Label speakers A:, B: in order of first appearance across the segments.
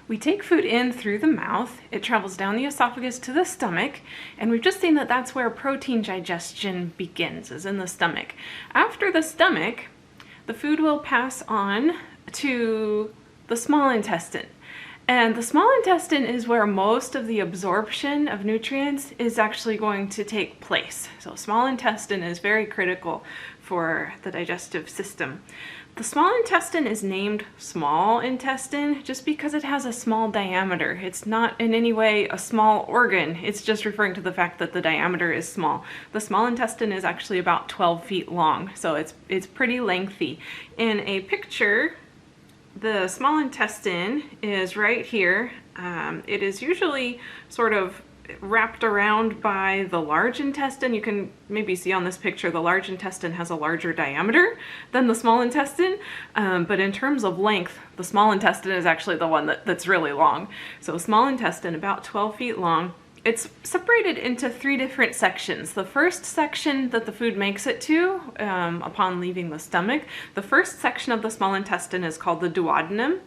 A: We take food in through the mouth, it travels down the esophagus to the stomach, and we've just seen that that's where protein digestion begins, is in the stomach. After the stomach, the food will pass on to the small intestine. And the small intestine is where most of the absorption of nutrients is actually going to take place. So small intestine is very critical for the digestive system. The small intestine is named small intestine just because it has a small diameter. It's not in any way a small organ. It's just referring to the fact that the diameter is small. The small intestine is actually about 12 feet long, so it's pretty lengthy. In a picture, the small intestine is right here. It is usually sort of wrapped around by the large intestine. You can maybe see on this picture the large intestine has a larger diameter than the small intestine, but in terms of length, the small intestine is actually the one that's really long. So small intestine, about 12 feet long. It's separated into 3 different sections. The first section that the food makes it to upon leaving the stomach, the first section of the small intestine is called the duodenum.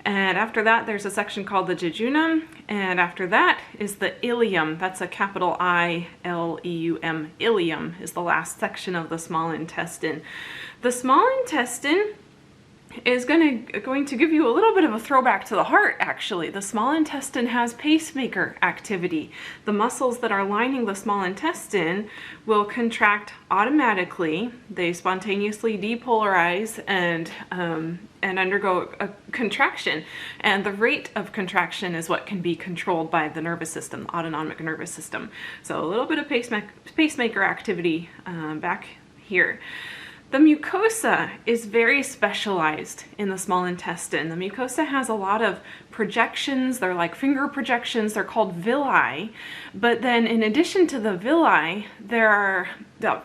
A: And after that, there's a section called the jejunum. And after that is the ileum. That's a capital I-L-E-U-M. Ileum is the last section of the small intestine. The small intestine is going to give you a little bit of a throwback to the heart, actually. The small intestine has pacemaker activity. The muscles that are lining the small intestine will contract automatically. They spontaneously depolarize and undergo a contraction. And the rate of contraction is what can be controlled by the nervous system, the autonomic nervous system. So a little bit of pacemaker activity back here. The mucosa is very specialized in the small intestine. The mucosa has a lot of projections. They're like finger projections. They're called villi. But then in addition to the villi, there are,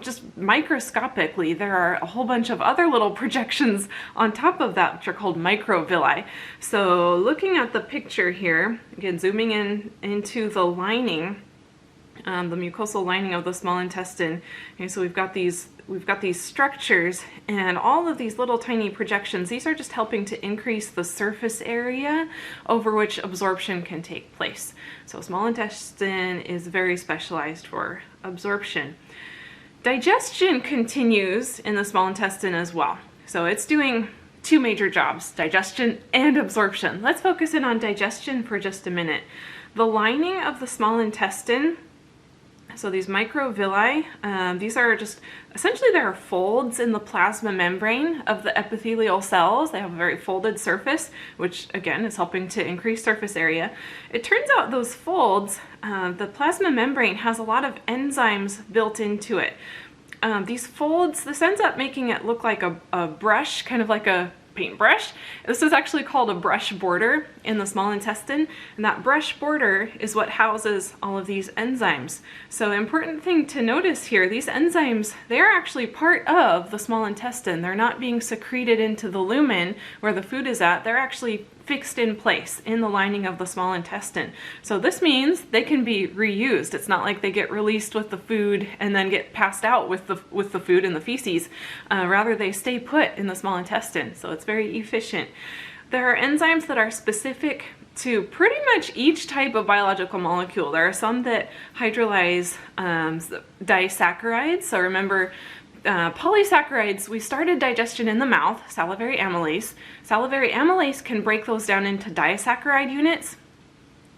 A: just microscopically, there are a whole bunch of other little projections on top of that, which are called microvilli. So looking at the picture here, again, zooming in into the lining, the mucosal lining of the small intestine. Okay, so we've got these structures, and all of these little tiny projections, these are just helping to increase the surface area over which absorption can take place. So small intestine is very specialized for absorption. Digestion continues in the small intestine as well. So it's doing 2 major jobs, digestion and absorption. Let's focus in on digestion for just a minute. The lining of the small intestine, so these microvilli, these are just, essentially there are folds in the plasma membrane of the epithelial cells. They have a very folded surface, which again is helping to increase surface area. It turns out those folds, the plasma membrane has a lot of enzymes built into it. These folds, this ends up making it look like a brush, kind of like a paintbrush. This is actually called a brush border in the small intestine, and that brush border is what houses all of these enzymes. So the important thing to notice here, these enzymes, they're actually part of the small intestine. They're not being secreted into the lumen where the food is at. They're actually fixed in place in the lining of the small intestine. So this means they can be reused. It's not like they get released with the food and then get passed out with the food and the feces. Rather, they stay put in the small intestine. So it's very efficient. There are enzymes that are specific to pretty much each type of biological molecule. There are some that hydrolyze disaccharides. So remember, polysaccharides, we started digestion in the mouth, salivary amylase. Salivary amylase can break those down into disaccharide units.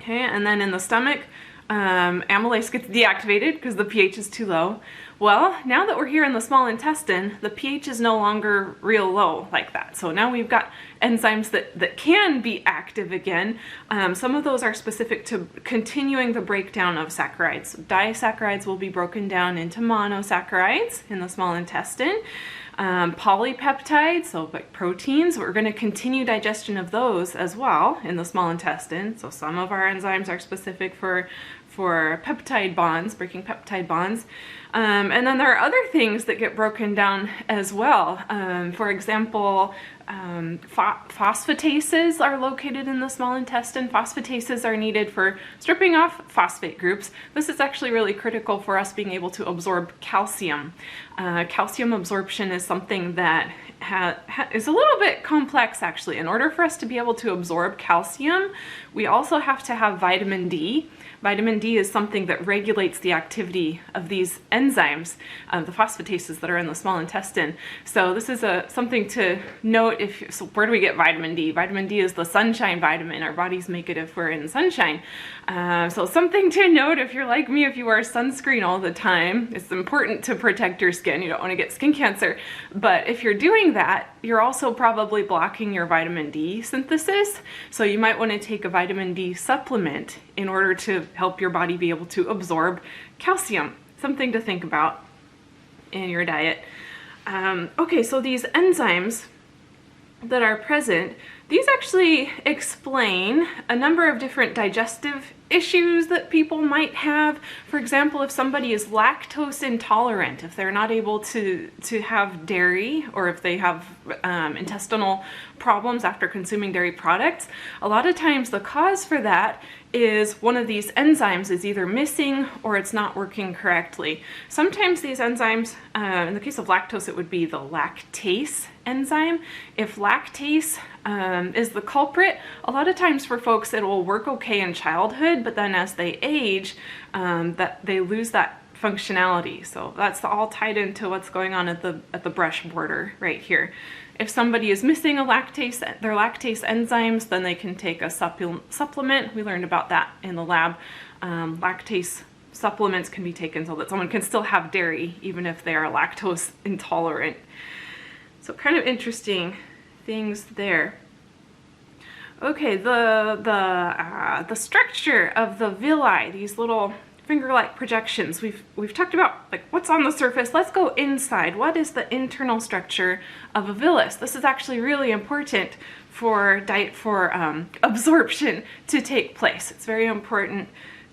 A: Okay, and then in the stomach, amylase gets deactivated because the pH is too low. Well, now that we're here in the small intestine, the pH is no longer real low like that. So now we've got enzymes that can be active again. Some of those are specific to continuing the breakdown of saccharides. Disaccharides will be broken down into monosaccharides in the small intestine. Polypeptides, so like proteins, we're going to continue digestion of those as well in the small intestine. So some of our enzymes are specific for peptide bonds, breaking peptide bonds. And then there are other things that get broken down as well. For example, phosphatases are located in the small intestine. Phosphatases are needed for stripping off phosphate groups. This is actually really critical for us being able to absorb calcium. Calcium absorption is something that is a little bit complex actually. In order for us to be able to absorb calcium, we also have to have vitamin D. Vitamin D is something that regulates the activity of these enzymes, the phosphatases that are in the small intestine. So this is something to note. So where do we get vitamin D? Vitamin D is the sunshine vitamin. Our bodies make it if we're in sunshine. So something to note if you're like me, if you wear sunscreen all the time, it's important to protect your skin. You don't want to get skin cancer. But if you're doing that, you're also probably blocking your vitamin D synthesis. So you might want to take a vitamin D supplement in order to help your body be able to absorb calcium. Something to think about in your diet. Okay, so these enzymes that are present, these actually explain a number of different digestive issues that people might have. For example, if somebody is lactose intolerant, if they're not able to have dairy, or if they have intestinal problems after consuming dairy products, a lot of times the cause for that is one of these enzymes is either missing or it's not working correctly. Sometimes these enzymes, in the case of lactose, it would be the lactase enzyme. If lactase is the culprit, a lot of times for folks it will work okay in childhood, but then as they age, that they lose that functionality. So that's all tied into what's going on at the brush border right here. If somebody is missing their lactase enzymes, then they can take a supplement. We learned about that in the lab. Lactase supplements can be taken so that someone can still have dairy even if they are lactose intolerant. So kind of interesting things there. Okay, the structure of the villi, these little finger-like projections. We've talked about like what's on the surface. Let's go inside. What is the internal structure of a villus? This is actually really important for absorption to take place. It's very important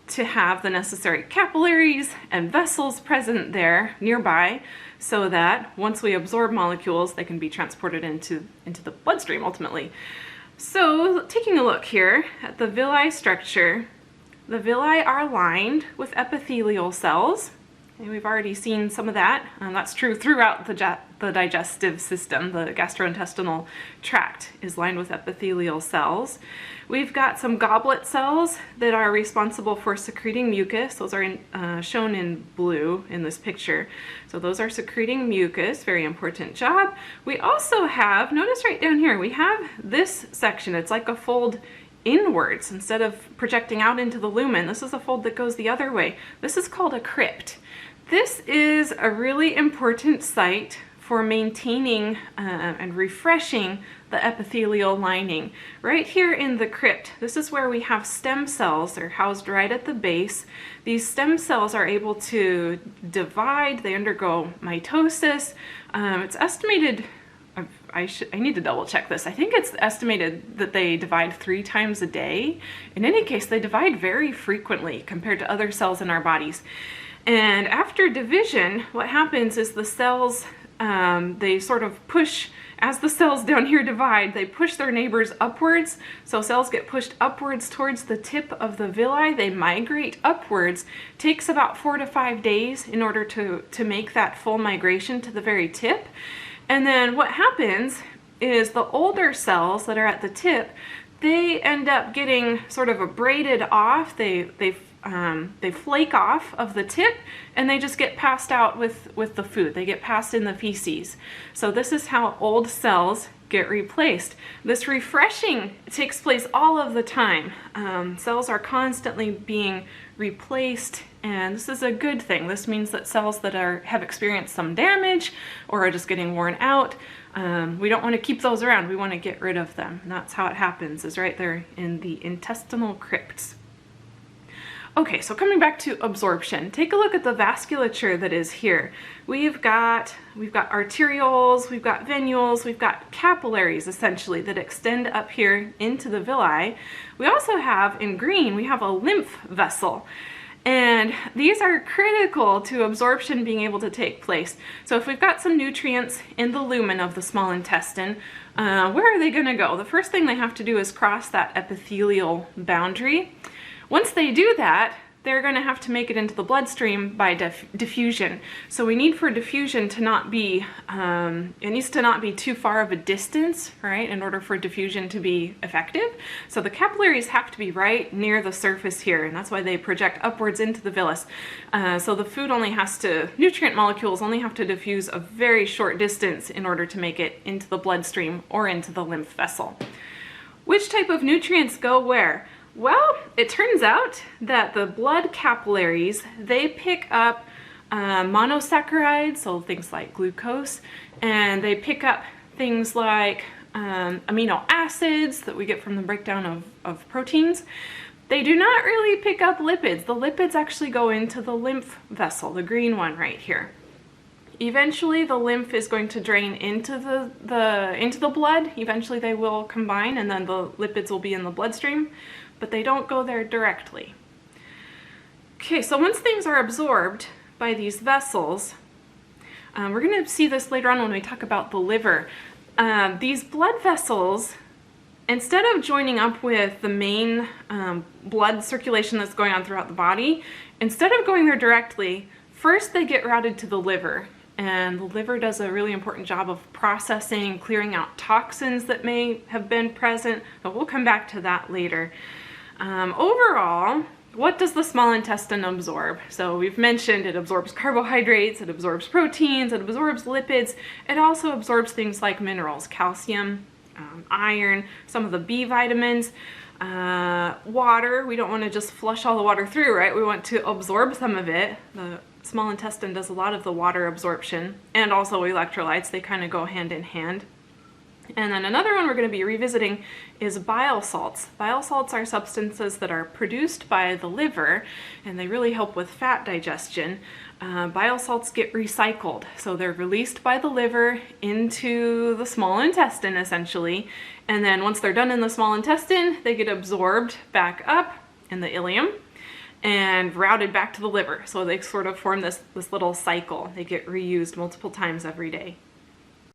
A: to have the necessary capillaries and vessels present there nearby, so that once we absorb molecules, they can be transported into the bloodstream ultimately. So taking a look here at the villi structure, the villi are lined with epithelial cells, and we've already seen some of that. That's true throughout the digestive system. The gastrointestinal tract is lined with epithelial cells. We've got some goblet cells that are responsible for secreting mucus. Those are shown in blue in this picture. So those are secreting mucus, very important job. We also have, notice right down here, we have this section. It's like a fold inwards instead of projecting out into the lumen. This is a fold that goes the other way. This is called a crypt. This is a really important site for maintaining and refreshing the epithelial lining. Right here in the crypt, this is where we have stem cells. They're housed right at the base. These stem cells are able to divide. They undergo mitosis. It's estimated, I need to double check this. I think it's estimated that they divide 3 times a day. In any case, they divide very frequently compared to other cells in our bodies. And after division, what happens is the cells, they sort of push, as the cells down here divide, they push their neighbors upwards. So cells get pushed upwards towards the tip of the villi. They migrate upwards. Takes about 4 to 5 days in order to make that full migration to the very tip. And then what happens is the older cells that are at the tip, they end up getting sort of abraded off. They flake off of the tip, and they just get passed out with the food. They get passed in the feces. So this is how old cells get replaced. This refreshing takes place all of the time. Cells are constantly being replaced, and this is a good thing. This means that cells that have experienced some damage or are just getting worn out, we don't want to keep those around. We want to get rid of them. And that's how it happens, is right there in the intestinal crypts. Okay, so coming back to absorption, take a look at the vasculature that is here. We've got arterioles, we've got venules, we've got capillaries essentially that extend up here into the villi. We also have, in green, we have a lymph vessel. And these are critical to absorption being able to take place. So if we've got some nutrients in the lumen of the small intestine, where are they going to go? The first thing they have to do is cross that epithelial boundary. Once they do that, they're going to have to make it into the bloodstream by diffusion. So we need for diffusion to not be, it needs to not be too far of a distance, right, in order for diffusion to be effective. So the capillaries have to be right near the surface here, and that's why they project upwards into the villus. So the food only has to, nutrient molecules only have to diffuse a very short distance in order to make it into the bloodstream or into the lymph vessel. Which type of nutrients go where? Well, it turns out that the blood capillaries, they pick up monosaccharides, so things like glucose, and they pick up things like amino acids that we get from the breakdown of proteins. They do not really pick up lipids. The lipids actually go into the lymph vessel, the green one right here. Eventually the lymph is going to drain into the blood. Eventually they will combine and then the lipids will be in the bloodstream, but they don't go there directly. Okay, so once things are absorbed by these vessels, we're going to see this later on when we talk about the liver. These blood vessels, instead of joining up with the main blood circulation that's going on throughout the body, instead of going there directly, first they get routed to the liver. And the liver does a really important job of processing, clearing out toxins that may have been present, but we'll come back to that later. Overall, what does the small intestine absorb? So we've mentioned it absorbs carbohydrates, it absorbs proteins, it absorbs lipids. It also absorbs things like minerals, calcium, iron, some of the B vitamins, water. We don't want to just flush all the water through, right? We want to absorb some of it. The small intestine does a lot of the water absorption, and also electrolytes. They kind of go hand in hand. And then another one we're going to be revisiting is bile salts. Bile salts are substances that are produced by the liver, and they really help with fat digestion. Bile salts get recycled, so they're released by the liver into the small intestine essentially, and then once they're done in the small intestine, they get absorbed back up in the ileum and routed back to the liver. So they sort of form this little cycle. They get reused multiple times every day.